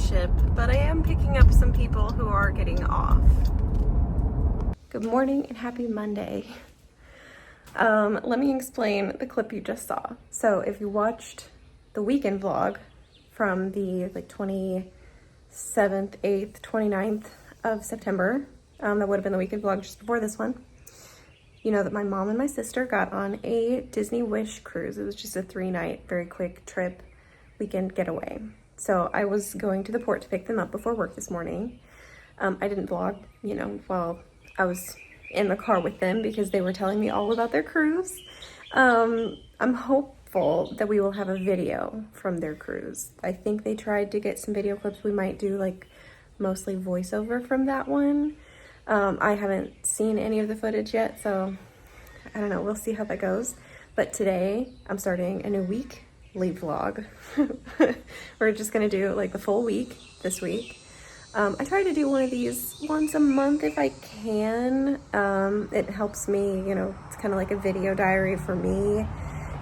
ship, but I am picking up some people who are getting off. Good morning and happy Monday. Let me explain the clip you just saw. So if you watched the weekend vlog from the 27th, 8th, 29th of September, that would have been the weekend vlog just before this one, you know that my mom and my sister got on a Disney Wish cruise. It was just a 3-night, very quick trip, weekend getaway. So I was going to the port to pick them up before work this morning. I didn't vlog, while I was in the car with them because they were telling me all about their cruise. I'm hopeful that we will have a video from their cruise. I think they tried to get some video clips. We might do mostly voiceover from that one. I haven't seen any of the footage yet, so I don't know, we'll see how that goes. But today I'm starting a new weekly vlog. We're just gonna do the full week this week. I try to do one of these once a month if I can. It helps me, it's kind of like a video diary for me.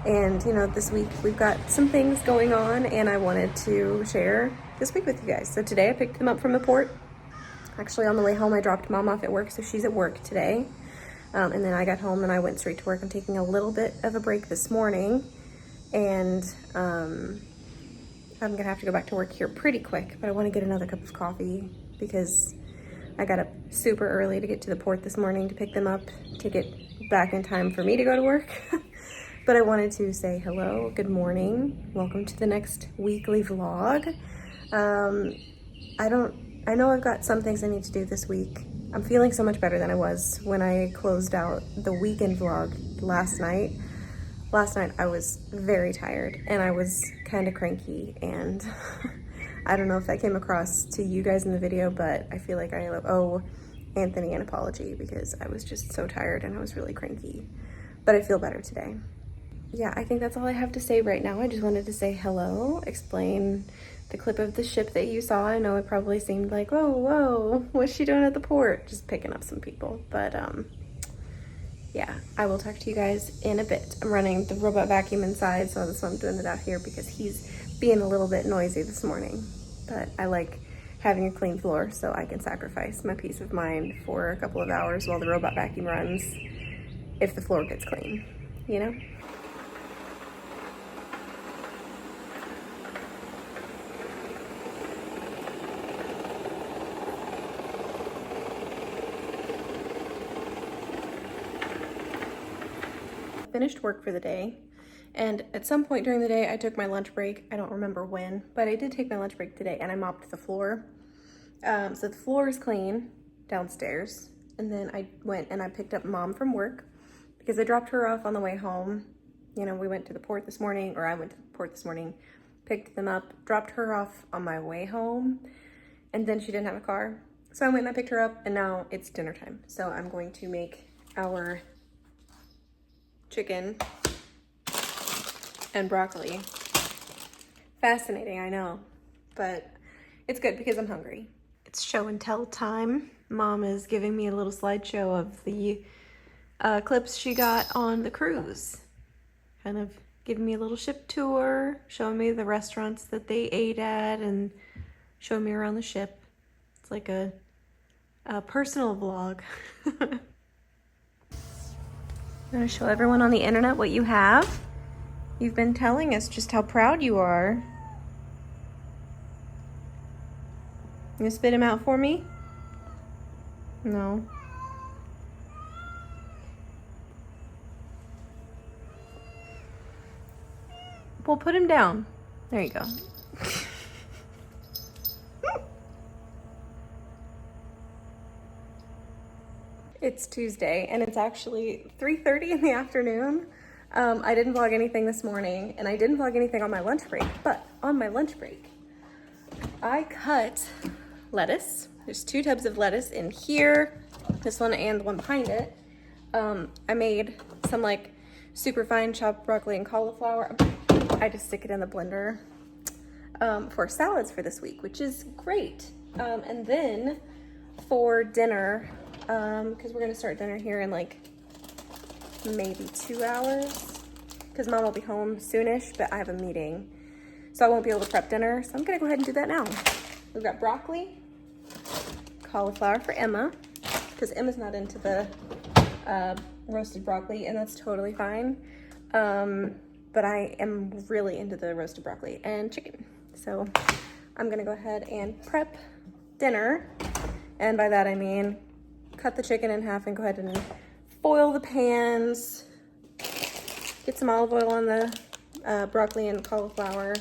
And this week we've got some things going on and I wanted to share this week with you guys. So today I picked them up from the port. Actually, on the way home, I dropped mom off at work, so she's at work today. And then I got home and I went straight to work. I'm taking a little bit of a break this morning. And I'm gonna have to go back to work here pretty quick, but I wanna get another cup of coffee because I got up super early to get to the port this morning to pick them up, to get back in time for me to go to work. But I wanted to say hello, good morning. Welcome to the next weekly vlog. I know I've got some things I need to do this week. I'm feeling so much better than I was when I closed out the weekend vlog last night. Last night I was very tired and I was kind of cranky, and I don't know if that came across to you guys in the video, but I feel like I owe Anthony an apology because I was just so tired and I was really cranky. But I feel better today. Yeah, I think that's all I have to say right now. I just wanted to say hello, explain the clip of the ship that you saw. I know it probably seemed like, whoa, what's she doing at the port? Just picking up some people. But yeah, I will talk to you guys in a bit. I'm running the robot vacuum inside, so that's why I'm doing it out here because he's being a little bit noisy this morning. But I like having a clean floor, so I can sacrifice my peace of mind for a couple of hours while the robot vacuum runs if the floor gets clean, Finished work for the day, and at some point during the day I took my lunch break. I don't remember when, but I did take my lunch break today and I mopped the floor. So the floor is clean downstairs, and then I went and I picked up mom from work because I dropped her off on the way home. We went to the port this morning, or I went to the port this morning, picked them up, dropped her off on my way home, and then she didn't have a car. So I went and I picked her up, and now it's dinner time. So I'm going to make our chicken and broccoli. Fascinating, I know, but it's good because I'm hungry. It's show and tell time. Mom is giving me a little slideshow of the clips she got on the cruise. Kind of giving me a little ship tour, showing me the restaurants that they ate at, and showing me around the ship. It's like a personal vlog. I'm gonna show everyone on the internet what you have. You've been telling us just how proud you are. You gonna spit him out for me? No. Well, put him down. There you go. It's Tuesday and it's actually 3:30 in the afternoon. I didn't vlog anything this morning and I didn't vlog anything on my lunch break, but on my lunch break, I cut lettuce. There's 2 tubs of lettuce in here, this one and the one behind it. I made some super fine chopped broccoli and cauliflower. I just stick it in the blender for salads for this week, which is great. And then for dinner, because we're gonna start dinner here in maybe 2 hours, because mom will be home soonish, but I have a meeting, so I won't be able to prep dinner. So I'm gonna go ahead and do that now. We've got broccoli, cauliflower for Emma, because Emma's not into the roasted broccoli, and that's totally fine. But I am really into the roasted broccoli and chicken. So I'm gonna go ahead and prep dinner. And by that I mean cut the chicken in half and go ahead and foil the pans, get some olive oil on the broccoli and cauliflower,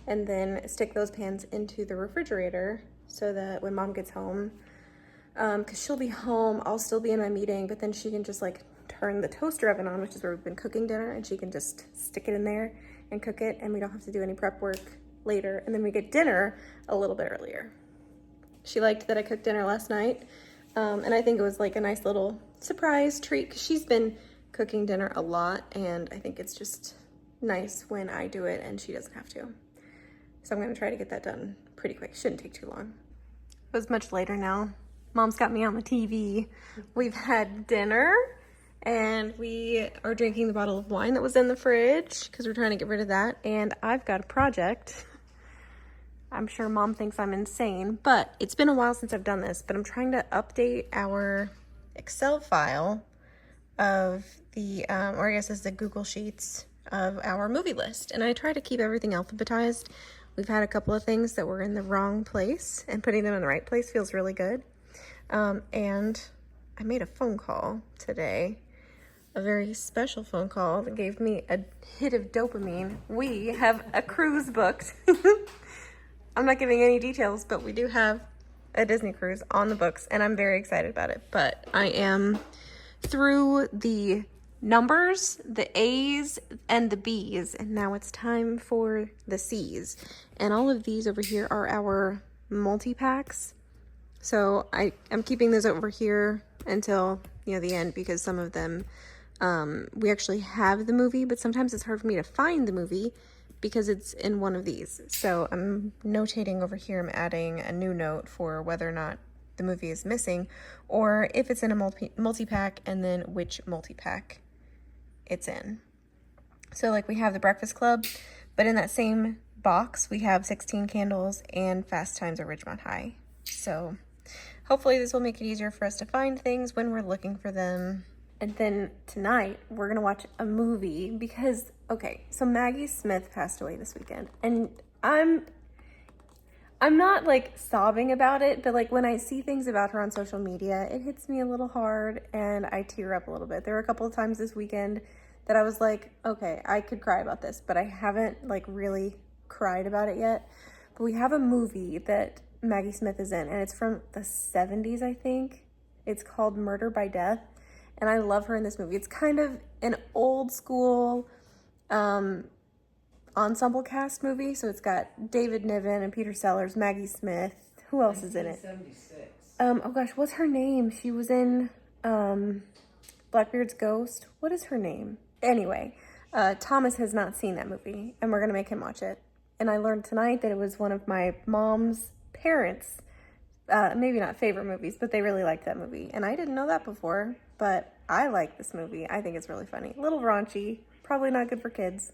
and then stick those pans into the refrigerator so that when Mom gets home, because she'll be home, I'll still be in my meeting, but then she can just like turn the toaster oven on, which is where we've been cooking dinner, and she can just stick it in there and cook it, and we don't have to do any prep work later, and then we get dinner a little bit earlier. She liked that I cooked dinner last night, and I think it was like a nice little surprise treat, because she's been cooking dinner a lot, and I think it's just nice when I do it and she doesn't have to. So I'm gonna try to get that done pretty quick. Shouldn't take too long. It was much later now. Mom's got me on the TV. We've had dinner, and we are drinking the bottle of wine that was in the fridge because we're trying to get rid of that. And I've got a project. I'm sure Mom thinks I'm insane, but it's been a while since I've done this, but I'm trying to update our Excel file of the, or I guess it's the Google Sheets of our movie list. And I try to keep everything alphabetized. We've had a couple of things that were in the wrong place, and putting them in the right place feels really good. And I made a phone call today, a very special phone call that gave me a hit of dopamine. We have a cruise booked. I'm not giving any details, but we do have a Disney cruise on the books, and I'm very excited about it. But I am through the numbers, the A's and the B's, and now it's time for the C's. And all of these over here are our multi-packs. So I'm keeping those over here until, the end, because some of them, we actually have the movie, but sometimes it's hard for me to find the movie because it's in one of these. So I'm notating over here, I'm adding a new note for whether or not the movie is missing, or if it's in a multi-pack, and then which multi-pack it's in. So like we have the Breakfast Club, but in that same box, we have 16 Candles and Fast Times at Ridgemont High. So hopefully this will make it easier for us to find things when we're looking for them. And then tonight, we're gonna watch a movie because, okay, so Maggie Smith passed away this weekend, and I'm not like sobbing about it, but like when I see things about her on social media, it hits me a little hard and I tear up a little bit. There were a couple of times this weekend that I was like, okay, I could cry about this, but I haven't like really cried about it yet. But we have a movie that Maggie Smith is in, and it's from the 70s, I think. It's called Murder by Death, and I love her in this movie. It's kind of an old school ensemble cast movie, so it's got David Niven and Peter Sellers, Maggie Smith. Who else is in it? 1976. Oh gosh, what's her name? She was in Blackbeard's Ghost. What is her name? Anyway, Thomas has not seen that movie, and we're gonna make him watch it. And I learned tonight that it was one of my mom's parents, maybe not favorite movies, but they really liked that movie. And I didn't know that before, but I like this movie. I think it's really funny. A little raunchy, probably not good for kids,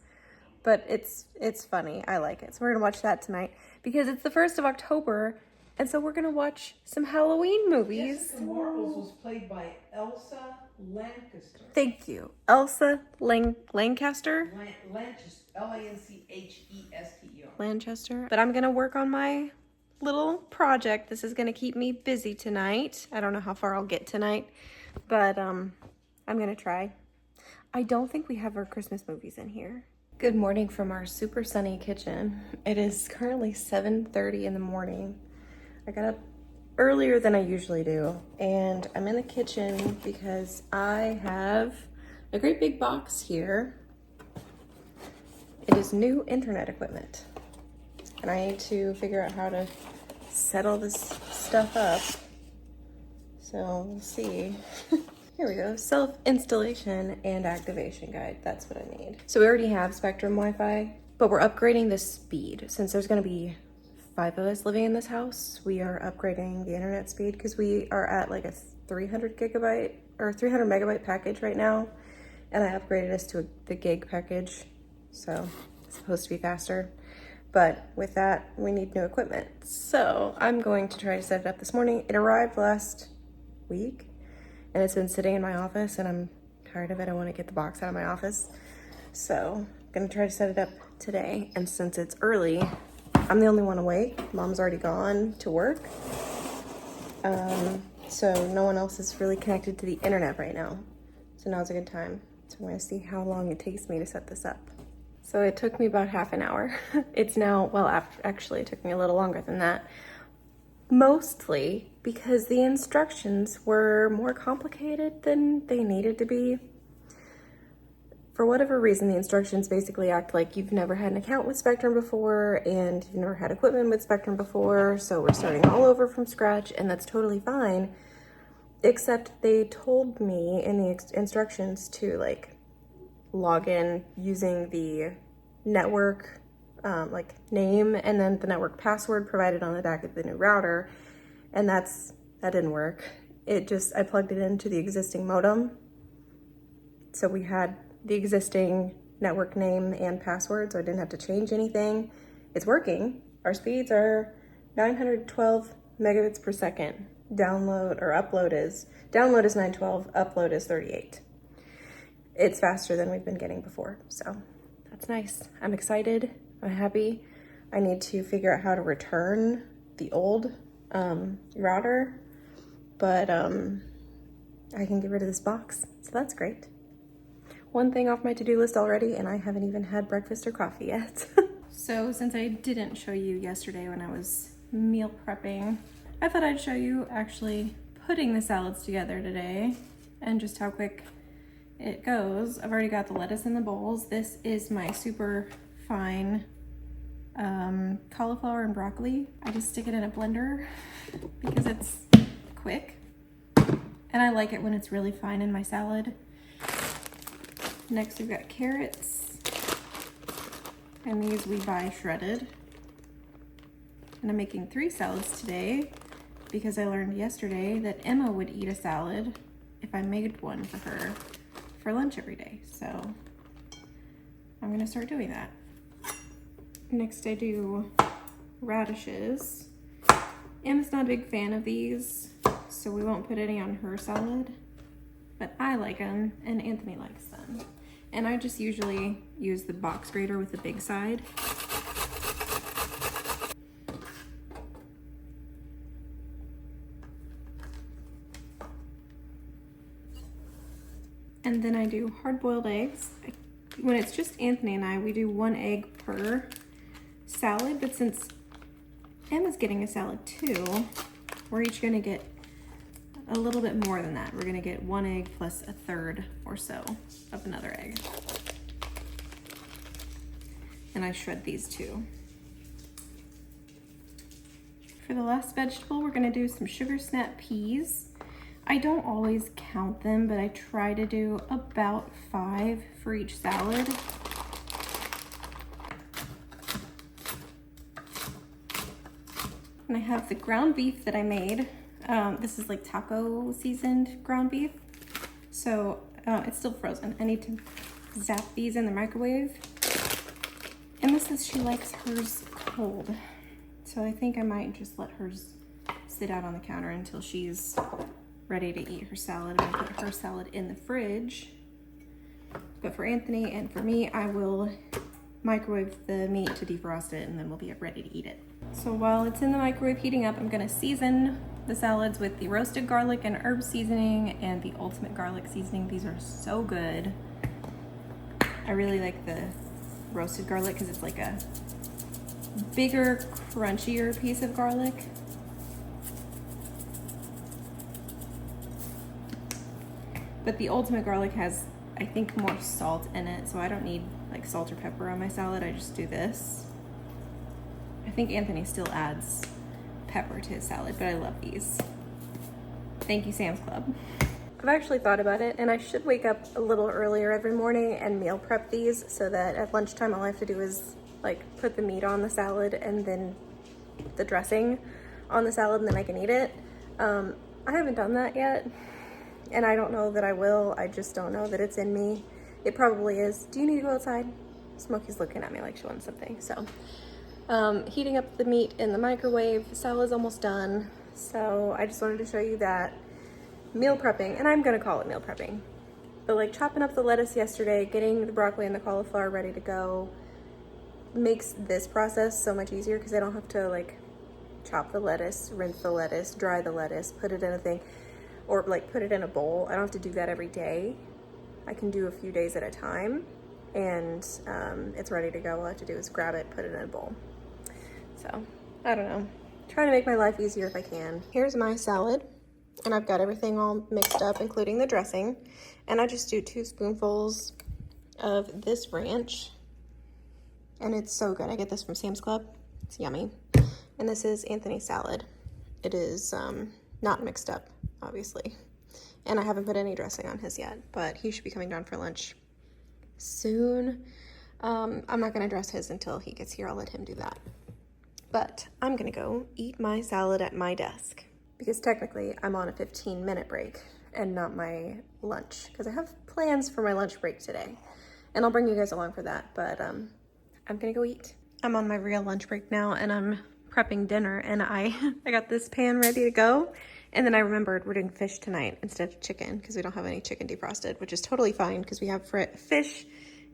but it's funny. I like it. So we're gonna watch that tonight because it's the 1st of October, and so we're gonna watch some Halloween movies. Jessica Marbles was played by Elsa Lancaster. Thank you. Elsa Lancaster? Lanchester, Lanchester. Lanchester. But I'm gonna work on my little project. This is gonna keep me busy tonight. I don't know how far I'll get tonight, but I'm gonna try. I don't think we have our Christmas movies in here. Good morning from our super sunny kitchen. It is currently 7:30 in the morning. I got up earlier than I usually do, and I'm in the kitchen because I have a great big box here. It is new internet equipment, and I need to figure out how to set all this stuff up. So we'll see. Here we go, self-installation and activation guide. That's what I need. So we already have Spectrum Wi-Fi, but we're upgrading the speed. Since there's gonna be 5 of us living in this house, we are upgrading the internet speed because we are at like a 300 gigabyte or 300 megabyte package right now. And I upgraded us to the gig package. So it's supposed to be faster. but with that, we need new equipment. So I'm going to try to set it up this morning. It arrived last week, and it's been sitting in my office, and I'm tired of it. I want to get the box out of my office. So I'm gonna try to set it up today. And since it's early, I'm the only one awake. Mom's already gone to work. So no one else is really connected to the internet right now. So now's a good time. So I'm gonna see how long it takes me to set this up. So it took me about half an hour. It's now, well, actually it took me a little longer than that. Mostly because the instructions were more complicated than they needed to be. For whatever reason, the instructions basically act like you've never had an account with Spectrum before and you've never had equipment with Spectrum before, so we're starting all over from scratch, and that's totally fine. Except they told me in the instructions to like log in using the network name and then the network password provided on the back of the new router, and that didn't work. I plugged it into the existing modem, so we had the existing network name and password, so I didn't have to change anything. It's working. Our speeds are 912 megabits per second. Download is 912, upload is 38. It's faster than we've been getting before, so that's nice. I'm excited, I'm happy. I need to figure out how to return the old router, but I can get rid of this box, so that's great. One thing off my to-do list already, and I haven't even had breakfast or coffee yet. So since I didn't show you yesterday when I was meal prepping, I thought I'd show you actually putting the salads together today and just how quick it goes. I've already got the lettuce in the bowls. This is my super fine cauliflower and broccoli. I just stick it in a blender because it's quick. And I like it when it's really fine in my salad. Next we've got carrots. And these we buy shredded. And I'm making 3 salads today because I learned yesterday that Emma would eat a salad if I made one for her for lunch every day. So I'm gonna start doing that. Next I do radishes. Emma's not a big fan of these, so we won't put any on her salad, but I like them and Anthony likes them. And I just usually use the box grater with the big side. And then I do hard-boiled eggs. When it's just Anthony and I, we do 1 egg per salad, but since Emma's getting a salad too, we're each gonna get a little bit more than that. We're gonna get 1 egg plus 1/3 or so of another egg. And I shred these too. For the last vegetable, we're gonna do some sugar snap peas. I don't always count them, but I try to do about 5 for each salad. And I have the ground beef that I made. This is like taco seasoned ground beef. So it's still frozen. I need to zap these in the microwave. Emma says she likes hers cold. So I think I might just let hers sit out on the counter until she's ready to eat her salad. I'm gonna put her salad in the fridge. But for Anthony and for me, I will microwave the meat to defrost it, and then we'll be ready to eat it. So while it's in the microwave heating up, I'm gonna season the salads with the roasted garlic and herb seasoning and the ultimate garlic seasoning. These are so good. I really like the roasted garlic because it's like a bigger, crunchier piece of garlic. But the ultimate garlic has, I think, more salt in it, so I don't need like salt or pepper on my salad. I just do this. I think Anthony still adds pepper to his salad, but I love these. Thank you, Sam's Club. I've actually thought about it, and I should wake up a little earlier every morning and meal prep these so that at lunchtime all I have to do is like put the meat on the salad and then the dressing on the salad, and then I can eat it. I haven't done that yet, and I don't know that I will. I just don't know that it's in me. It probably is. Do you need to go outside? Smokey's looking at me like she wants something. So Heating up the meat in the microwave. Salad's almost done. So I just wanted to show you that meal prepping, and I'm gonna call it meal prepping. But like chopping up the lettuce yesterday, getting the broccoli and the cauliflower ready to go makes this process so much easier because I don't have to like chop the lettuce, rinse the lettuce, dry the lettuce, put it in a thing, or like put it in a bowl. I don't have to do that every day. I can do a few days at a time, and it's ready to go. All I have to do is grab it, put it in a bowl. So, I don't know. Trying to make my life easier if I can. Here's my salad, and I've got everything all mixed up, including the dressing. And I just do 2 spoonfuls of this ranch, and it's so good. I get this from Sam's Club. It's yummy. And this is Anthony's salad. It is not mixed up, obviously. And I haven't put any dressing on his yet, but he should be coming down for lunch soon. I'm not gonna dress his until he gets here. I'll let him do that. But I'm gonna go eat my salad at my desk because technically I'm on a 15-minute break and not my lunch because I have plans for my lunch break today. And I'll bring you guys along for that, but I'm gonna go eat. I'm on my real lunch break now, and I'm prepping dinner, and I got this pan ready to go. And then I remembered we're doing fish tonight instead of chicken because we don't have any chicken defrosted, which is totally fine because we have fish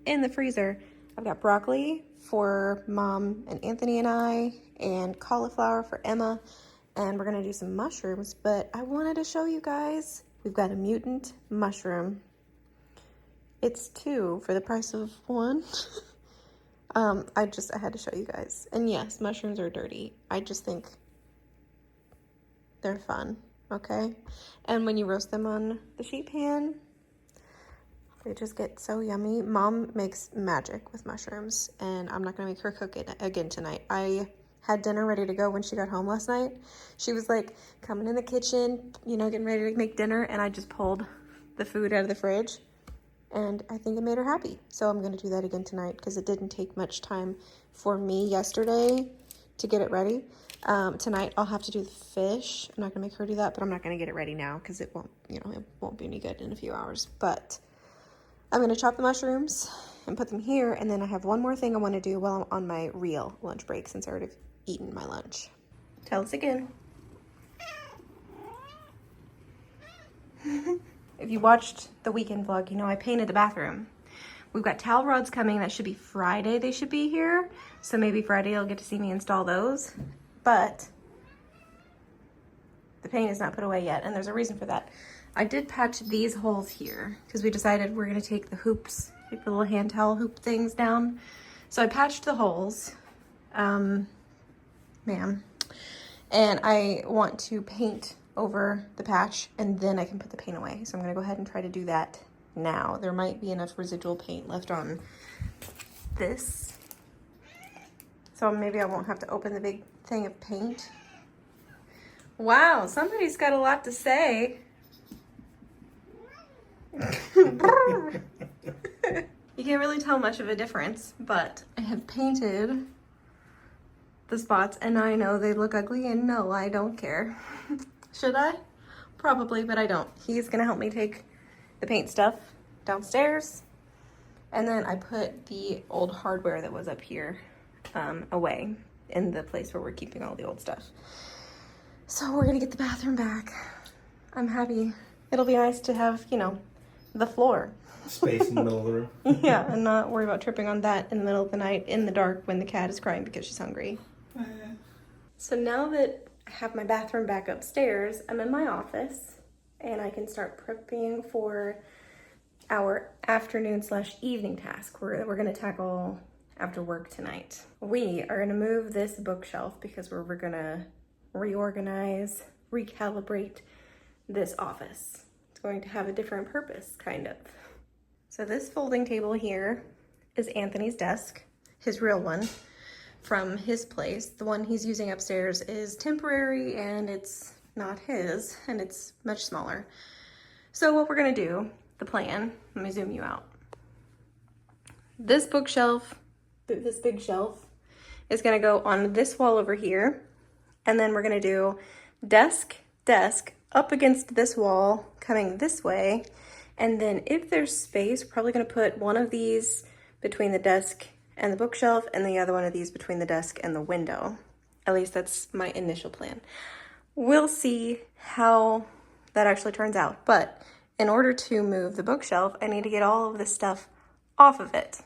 in the freezer. I've got broccoli for Mom and Anthony and I, and cauliflower for Emma, and we're gonna do some mushrooms. But I wanted to show you guys, we've got a mutant mushroom. It's 2 for the price of 1. I had to show you guys. And yes, mushrooms are dirty. I just think they're fun, okay? And when you roast them on the sheet pan, they just get so yummy. Mom makes magic with mushrooms, and I'm not gonna make her cook it again tonight. I had dinner ready to go when she got home last night. She was like coming in the kitchen, you know, getting ready to make dinner, and I just pulled the food out of the fridge. And I think it made her happy. So I'm gonna do that again tonight because it didn't take much time for me yesterday to get it ready. Tonight I'll have to do the fish. I'm not gonna make her do that, but I'm not gonna get it ready now because it won't, you know, it won't be any good in a few hours. But I'm gonna chop the mushrooms and put them here. And then I have one more thing I wanna do while I'm on my real lunch break since I already have eaten my lunch. Tell us again. If you watched the weekend vlog, you know I painted the bathroom. We've got towel rods coming. That should be Friday. They should be here. So maybe Friday you'll get to see me install those. But the paint is not put away yet, and there's a reason for that. I did patch these holes here because we decided we're gonna take the hoops, like the little hand towel hoop things down. So I patched the holes, and I want to paint over the patch, and then I can put the paint away. So I'm gonna go ahead and try to do that now. There might be enough residual paint left on this, so maybe I won't have to open the big thing of paint. Wow, somebody's got a lot to say. You can't really tell much of a difference, but I have painted the spots, and I know they look ugly, and no, I don't care. Should I? Probably, but I don't. He's gonna help me take the paint stuff downstairs, and then I put the old hardware that was up here away in the place where we're keeping all the old stuff. So we're gonna get the bathroom back. I'm happy. It'll be nice to have, you know, the floor. Space in the middle of the room. Yeah, and not worry about tripping on that in the middle of the night in the dark when the cat is crying because she's hungry. So now that I have my bathroom back upstairs, I'm in my office, and I can start prepping for our afternoon/evening task we're gonna tackle after work tonight. We are gonna move this bookshelf because we're gonna reorganize, recalibrate this office. It's going to have a different purpose, kind of. So this folding table here is Anthony's desk, his real one from his place. The one he's using upstairs is temporary, and it's not his, and it's much smaller. So what we're gonna do, the plan, let me zoom you out. This bookshelf, this big shelf, is gonna go on this wall over here, and then we're gonna do desk, up against this wall, coming this way, and then if there's space, we're probably gonna put one of these between the desk and the bookshelf, and the other one of these between the desk and the window. At least that's my initial plan. We'll see how that actually turns out. But in order to move the bookshelf, I need to get all of this stuff off of it.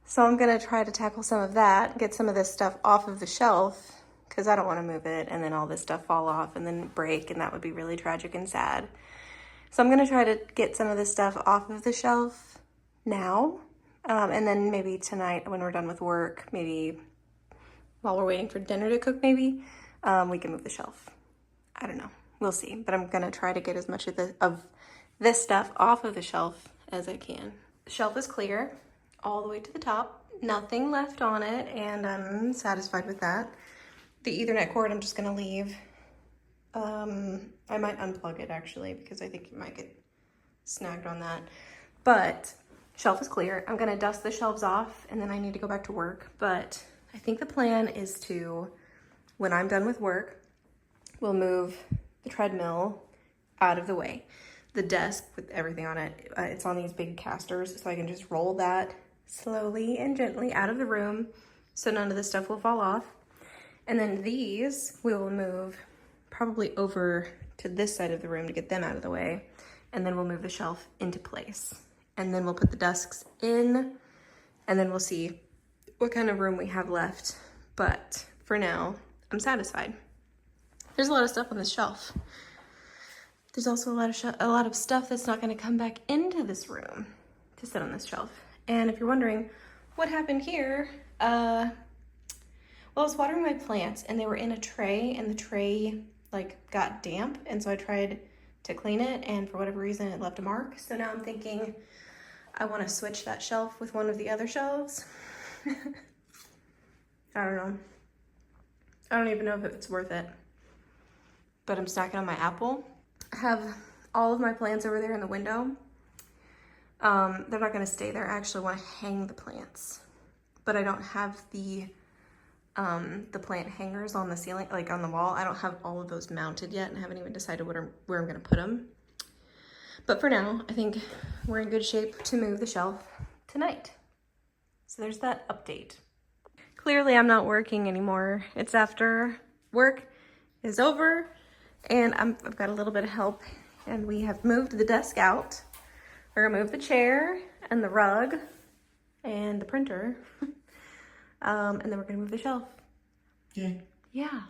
So I'm gonna try to tackle some of that, get some of this stuff off of the shelf, because I don't want to move it and then all this stuff fall off and then break, and that would be really tragic and sad. So I'm gonna try to get some of this stuff off of the shelf now, and then maybe tonight when we're done with work, maybe while we're waiting for dinner to cook, maybe we can move the shelf. I don't know, we'll see. But I'm gonna try to get as much of this stuff off of the shelf as I can. The shelf is clear all the way to the top, nothing left on it, and I'm satisfied with that. The Ethernet cord I'm just gonna leave. I might unplug it actually, because I think you might get snagged on that. But shelf is clear. I'm gonna dust the shelves off and then I need to go back to work. But I think the plan is to, when I'm done with work, we'll move the treadmill out of the way. The desk with everything on it, it's on these big casters, so I can just roll that slowly and gently out of the room so none of the stuff will fall off. And then these we'll move probably over to this side of the room to get them out of the way. And then we'll move the shelf into place. And then we'll put the desks in, and then we'll see what kind of room we have left. But for now, I'm satisfied. There's a lot of stuff on this shelf. There's also a lot of stuff that's not gonna come back into this room to sit on this shelf. And if you're wondering what happened here, well, I was watering my plants and they were in a tray, and the tray like got damp, and so I tried to clean it, and for whatever reason it left a mark. So now I'm thinking I want to switch that shelf with one of the other shelves. I don't know. I don't even know if it's worth it. But I'm stacking on my apple. I have all of my plants over there in the window. They're not going to stay there. I actually want to hang the plants, but I don't have the plant hangers on the ceiling, like on the wall. I don't have all of those mounted yet, and I haven't even decided where I'm gonna put them. But for now, I think we're in good shape to move the shelf tonight. So there's that update. Clearly I'm not working anymore. It's after work is over, and I've got a little bit of help, and we have moved the desk out. We're gonna move the chair and the rug and the printer. And then we're gonna move the shelf. Yeah.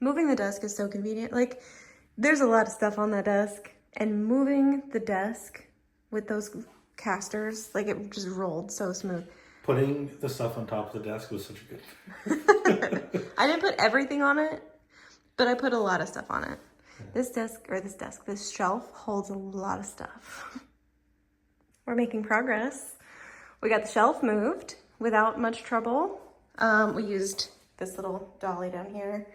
Moving the desk is so convenient. Like, there's a lot of stuff on that desk, and moving the desk with those casters, like, it just rolled so smooth. Putting the stuff on top of the desk was such a good I didn't put everything on it, but I put a lot of stuff on it. Yeah. This shelf holds a lot of stuff. We're making progress. We got the shelf moved without much trouble. We used this little dolly down here,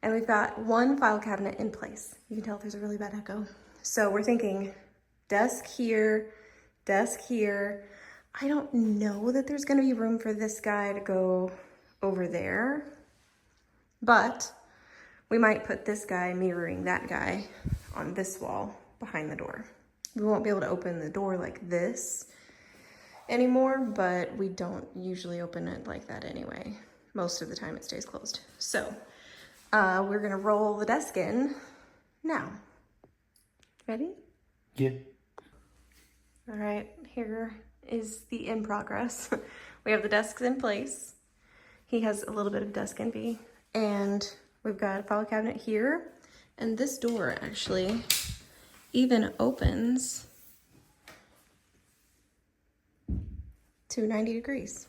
and we've got one file cabinet in place. You can tell there's a really bad echo. So we're thinking desk here, desk here. I don't know that there's gonna be room for this guy to go over there, but we might put this guy mirroring that guy on this wall behind the door. We won't be able to open the door like this anymore, but we don't usually open it like that anyway. Most of the time it stays closed. So we're gonna roll the desk in now. Ready? Yeah. All right, here is the in progress. We have the desks in place. He has a little bit of desk envy, and we've got a file cabinet here, and this door actually even opens to 90 degrees.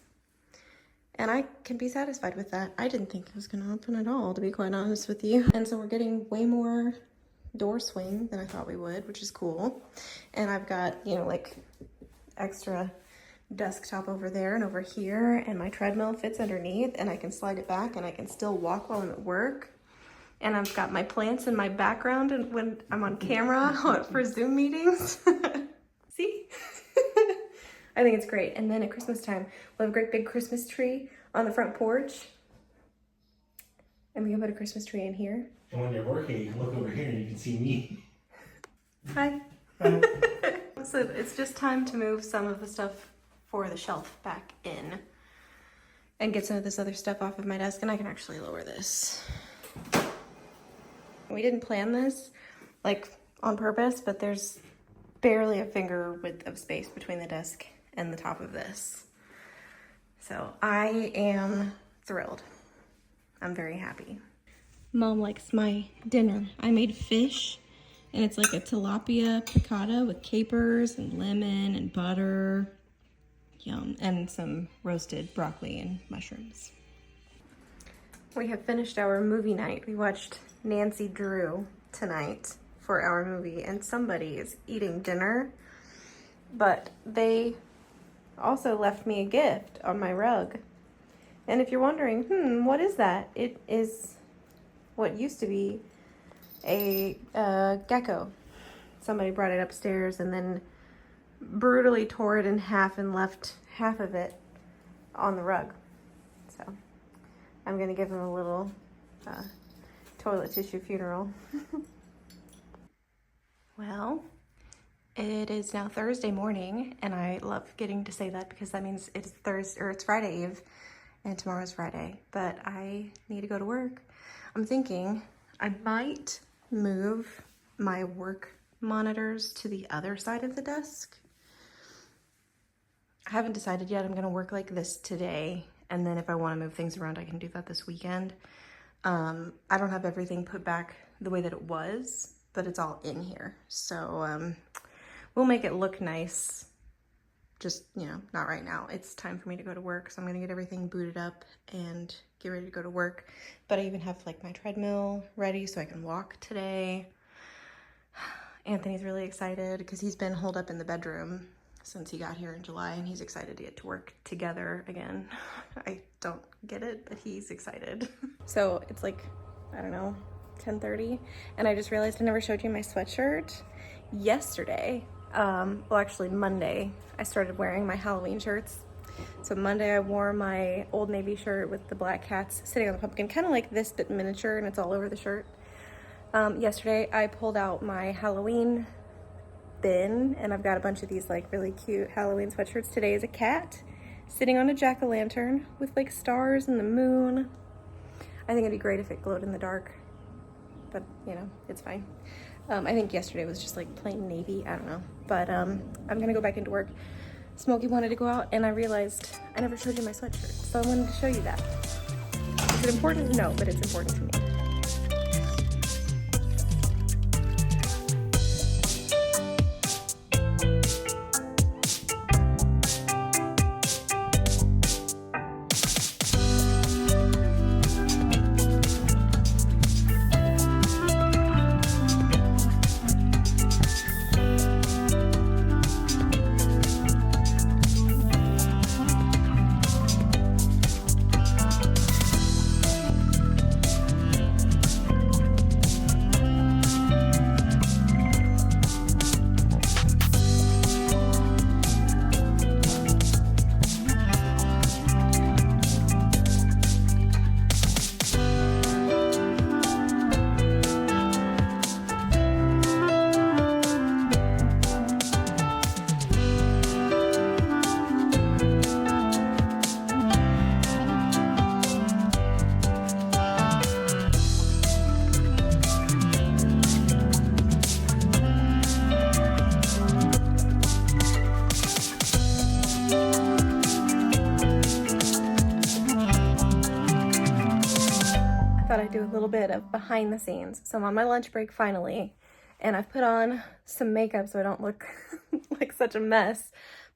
And I can be satisfied with that. I didn't think it was gonna open at all, to be quite honest with you. And so we're getting way more door swing than I thought we would, which is cool. And I've got, you know, like extra desktop over there and over here, and my treadmill fits underneath, and I can slide it back, and I can still walk while I'm at work. And I've got my plants in my background, and when I'm on camera for Zoom meetings. See? I think it's great. And then at Christmas time, we'll have a great big Christmas tree on the front porch. And we can put a Christmas tree in here. And when you're working, you can look over here and you can see me. Hi. So it's just time to move some of the stuff for the shelf back in and get some of this other stuff off of my desk, and I can actually lower this. We didn't plan this like on purpose, but there's barely a finger width of space between the desk and the top of this. So I am thrilled. I'm very happy. Mom likes my dinner. I made fish, and it's like a tilapia piccata with capers and lemon and butter. Yum. And some roasted broccoli and mushrooms. We have finished our movie night. We watched Nancy Drew tonight for our movie, and somebody is eating dinner, but they also left me a gift on my rug. And if you're wondering, what is that? It is what used to be a gecko. Somebody brought it upstairs and then brutally tore it in half and left half of it on the rug. So I'm gonna give him a little toilet tissue funeral. Well, it is now Thursday morning, and I love getting to say that because that means it's Thursday, or it's Friday Eve, and tomorrow's Friday, but I need to go to work. I'm thinking I might move my work monitors to the other side of the desk. I haven't decided yet. I'm gonna work like this today, and then if I wanna move things around, I can do that this weekend. I don't have everything put back the way that it was, but it's all in here. So we'll make it look nice. Just, not right now. It's time for me to go to work, so I'm gonna get everything booted up and get ready to go to work. But I even have like my treadmill ready so I can walk today. Anthony's really excited because he's been holed up in the bedroom since he got here in July, and he's excited to get to work together again. I don't get it, but he's excited. So it's like, I don't know, 10:30, and I just realized I never showed you my sweatshirt. Yesterday, well actually Monday, I started wearing my Halloween shirts. So Monday I wore my Old Navy shirt with the black cats sitting on the pumpkin, kind of like this but miniature, and it's all over the shirt. Yesterday I pulled out my Halloween bin, and I've got a bunch of these like really cute Halloween sweatshirts. Today is a cat sitting on a jack-o'-lantern with like stars and the moon. I think it'd be great if it glowed in the dark, but it's fine. I think yesterday was just like plain navy, I don't know. But I'm gonna go back into work. Smokey wanted to go out, and I realized I never showed you my sweatshirt, so I wanted to show you that. Is it important? No, but it's important to me. Thought I'd do a little bit of behind the scenes. So I'm on my lunch break finally, and I've put on some makeup so I don't look like such a mess.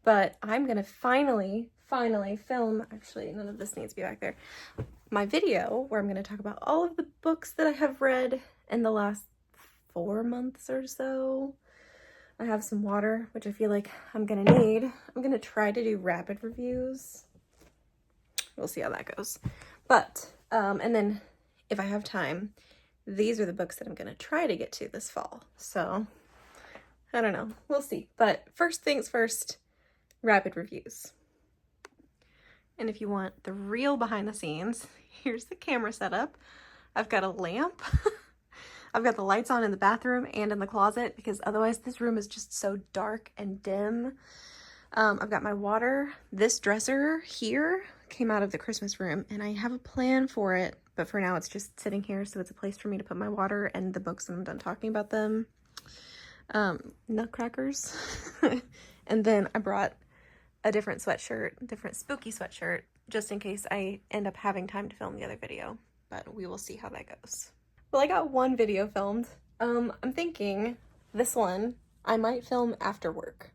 But I'm gonna finally film, actually none of this needs to be back there, my video where I'm gonna talk about all of the books that I have read in the last 4 months or so. I have some water, which I feel like I'm gonna need. I'm gonna try to do rapid reviews. We'll see how that goes. But, and then if I have time, these are the books that I'm gonna try to get to this fall. So, I don't know, we'll see. But first things first, rapid reviews. And if you want the real behind the scenes, here's the camera setup. I've got a lamp. I've got the lights on in the bathroom and in the closet because otherwise this room is just so dark and dim. I've got my water. This dresser here came out of the Christmas room, and I have a plan for it, but for now it's just sitting here, so it's a place for me to put my water and the books when I'm done talking about them. Nutcrackers. And then I brought a different sweatshirt, different spooky sweatshirt, just in case I end up having time to film the other video, but we will see how that goes. Well, I got one video filmed. I'm thinking this one I might film after work,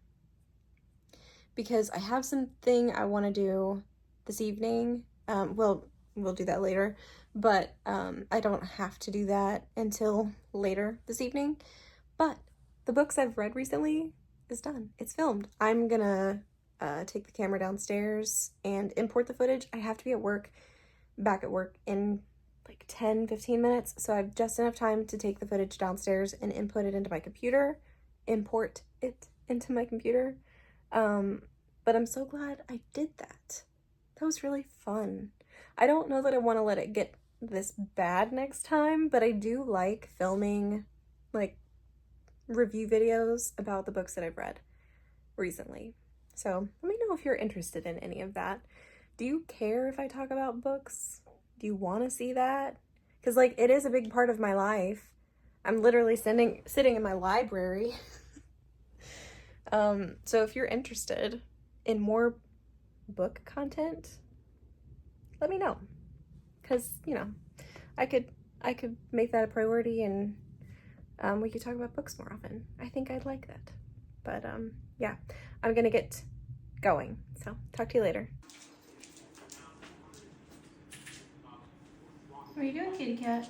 because I have something I want to do this evening. Well, we'll do that later, but I don't have to do that until later this evening. But the books I've read recently is done. It's filmed. I'm gonna take the camera downstairs and import the footage. I have to be back at work in like 10-15 minutes, so I have just enough time to take the footage downstairs and import it into my computer. But I'm so glad I did that. That was really fun. I don't know that I want to let it get this bad next time, but I do like filming like review videos about the books that I've read recently. So let me know if you're interested in any of that. Do you care if I talk about books? Do you want to see that? Because like it is a big part of my life. I'm literally sitting in my library. So if you're interested in more book content, let me know, because you know I could make that a priority, and we could talk about books more often. I think I'd like that. But yeah, I'm gonna get going, so talk to you later. What are you doing, kitty cat?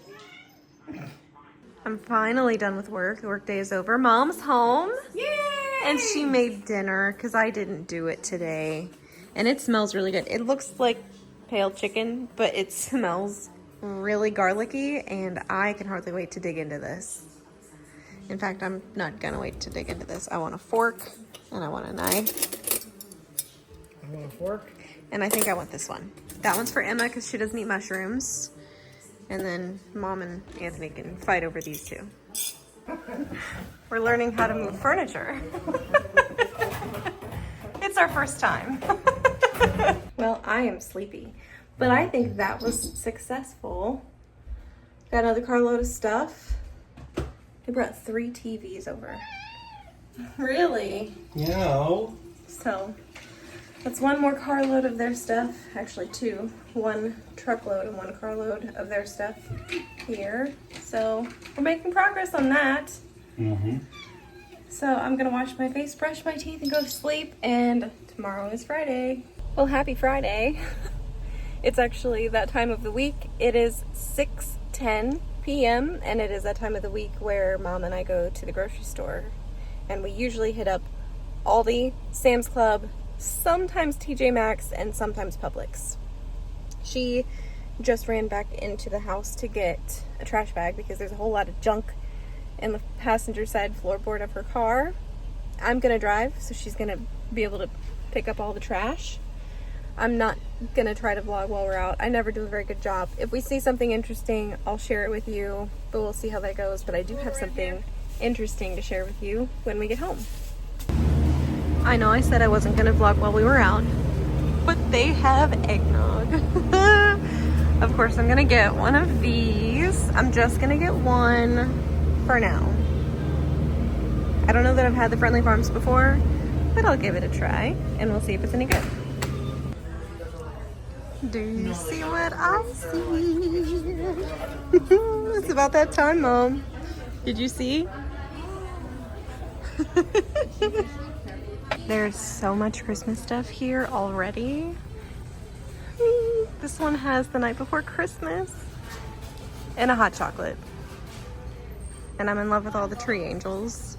I'm finally done with work. The work day is over. Mom's home. Yay! And she made dinner because I didn't do it today. And it smells really good. It looks like pale chicken, but it smells really garlicky, and I can hardly wait to dig into this. In fact, I'm not gonna wait to dig into this. I want a fork and I want a knife. I want a fork. And I think I want this one. That one's for Emma because she doesn't eat mushrooms. And then Mom and Anthony can fight over these two. We're learning how to move furniture. It's our first time. Well, I am sleepy, but I think that was successful. Got another carload of stuff. They brought 3 TVs over. Really? Yeah. So that's one more carload of their stuff. Actually 2. 1 truckload and 1 carload of their stuff here. So we're making progress on that. Mm-hmm. So I'm gonna wash my face, brush my teeth, and go to sleep. And tomorrow is Friday. Well, happy Friday. It's actually that time of the week. It is 6:10 p.m. and it is that time of the week where Mom and I go to the grocery store. And we usually hit up Aldi, Sam's Club, sometimes TJ Maxx, and sometimes Publix. She just ran back into the house to get a trash bag because there's a whole lot of junk in the passenger side floorboard of her car. I'm gonna drive, so she's gonna be able to pick up all the trash. I'm not gonna try to vlog while we're out. I never do a very good job. If we see something interesting, I'll share it with you, but we'll see how that goes. But I do have something interesting to share with you when we get home. I know I said I wasn't gonna vlog while we were out, but they have eggnog. Of course, I'm gonna get one of these. I'm just gonna get one for now. I don't know that I've had the Friendly Farms before, but I'll give it a try and we'll see if it's any good. Do you see what I see? It's about that time, Mom. Did you see? There's so much Christmas stuff here already. This one has the night before Christmas and a hot chocolate. And I'm in love with all the tree angels.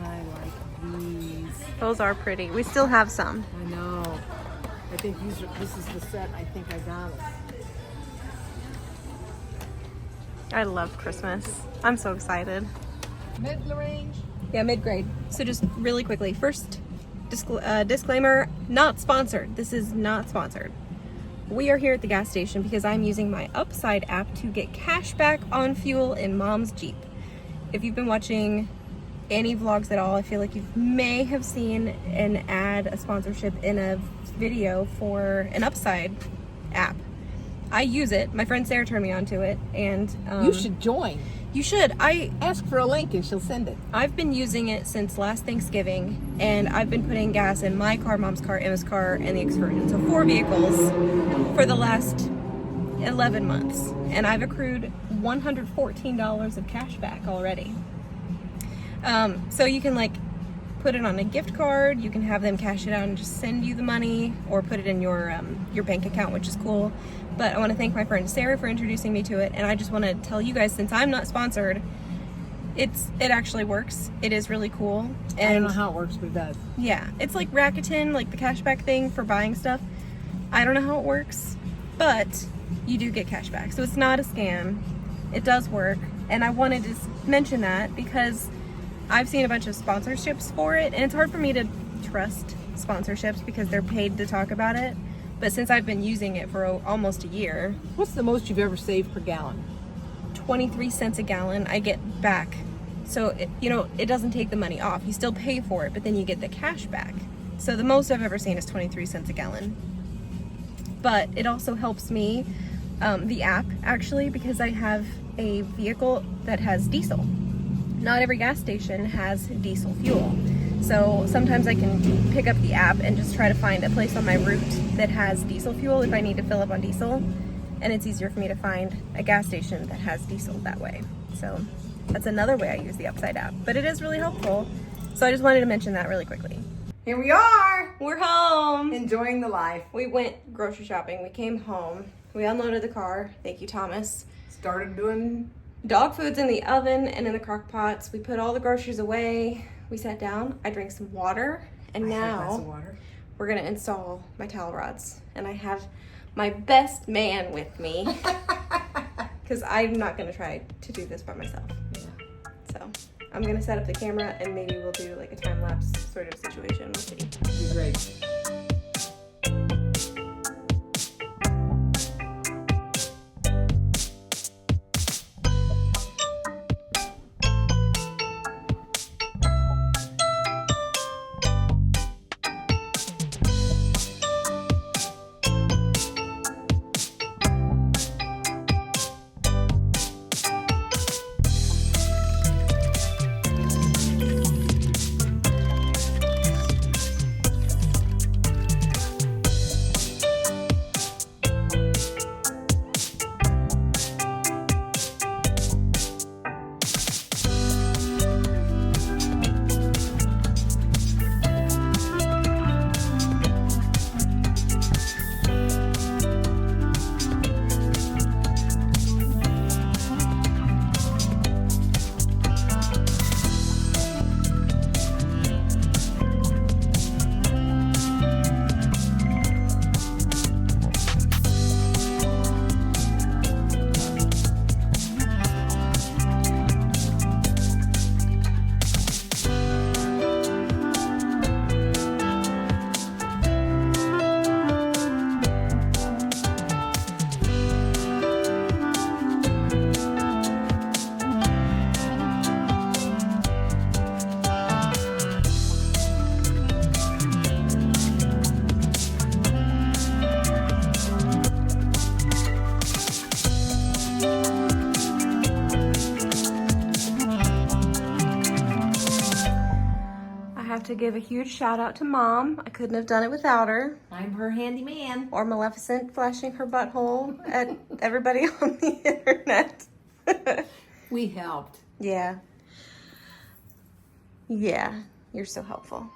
I like these. Those are pretty. We still have some. I know. I think this is the set I think I got us. I love Christmas. I'm so excited. Mid-range. Yeah, mid-grade. So just really quickly, first disclaimer, not sponsored. This is not sponsored. We are here at the gas station because I'm using my Upside app to get cash back on fuel in Mom's Jeep. if you've been watching any vlogs at all, I feel like you may have seen an ad, a sponsorship in a video for an Upside app. I use it. My friend Sarah turned me onto it, and You should join. you should. Ask for a link and she'll send it. I've been using it since last Thanksgiving, and I've been putting gas in my car, Mom's car, Emma's car, and the Excursion. So 4 vehicles for the last 11 months, and I've accrued $114 of cash back already. So you can like put it on a gift card, you can have them cash it out and just send you the money, or put it in your bank account, which is cool. But I want to thank my friend Sarah for introducing me to it, and I just want to tell you guys, since I'm not sponsored, it actually works. It is really cool. And I don't know how it works, but it does. yeah, it's like Rakuten, like the cashback thing for buying stuff. I don't know how it works, but you do get cashback. So it's not a scam. It does work. And I wanted to mention that because I've seen a bunch of sponsorships for it, and it's hard for me to trust sponsorships because they're paid to talk about it. But since I've been using it for almost a year, What's the most you've ever saved per gallon? 23 cents a gallon I get back. So, it doesn't take the money off. You still pay for it, but then you get the cash back. So the most I've ever seen is 23 cents a gallon. But it also helps me, the app actually, because I have a vehicle that has diesel. Not every gas station has diesel fuel. So sometimes I can pick up the app and just try to find a place on my route that has diesel fuel if I need to fill up on diesel. And it's easier for me to find a gas station that has diesel that way. So that's another way I use the Upside app. But it is really helpful. So I just wanted to mention that really quickly. Here we are, We're home. enjoying the life. We went grocery shopping. We came home. We unloaded the car. Thank you, Thomas. Started doing. Dog food's in the oven and in the crock pots. We put all the groceries away. We sat down. I drank some water. And I had a glass of now water. we're going to install my towel rods. And I have my best man with me because I'm not going to try to do this by myself. Yeah. So I'm going to set up the camera and maybe we'll do like a time lapse sort of situation. We'll see. It'd be great. To give a huge shout out to Mom. I couldn't have done it without her. I'm her handyman. Or Maleficent flashing her butthole at everybody on the internet. We helped. Yeah. Yeah. You're so helpful.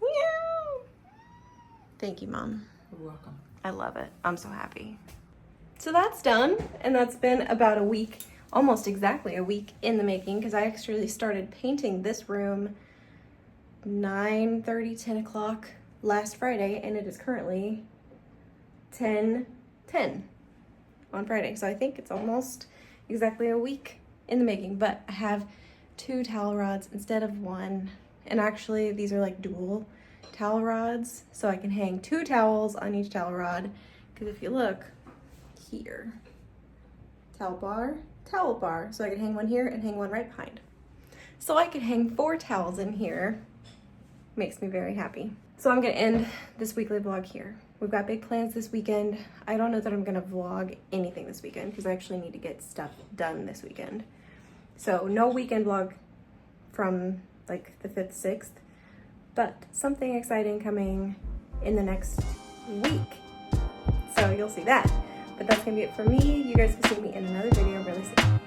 Yeah. Thank you, Mom. You're welcome. I love it. I'm so happy. So that's done, and that's been about a week, almost exactly a week in the making, because I actually started painting this room 9:30, 10 o'clock last Friday, and it is currently 10:10 on Friday. So I think it's almost exactly a week in the making, but I have 2 towel rods instead of 1. And actually these are like dual towel rods, so I can hang 2 towels on each towel rod. Because if you look here, towel bar, so I can hang one here and hang one right behind. so I could hang 4 towels in here. Makes me very happy. So I'm gonna end this weekly vlog here. We've got big plans this weekend. I don't know that I'm gonna vlog anything this weekend because I actually need to get stuff done this weekend. So no weekend vlog from like the 5th, 6th, but something exciting coming in the next week. So you'll see that. But that's gonna be it for me. You guys will see me in another video really soon.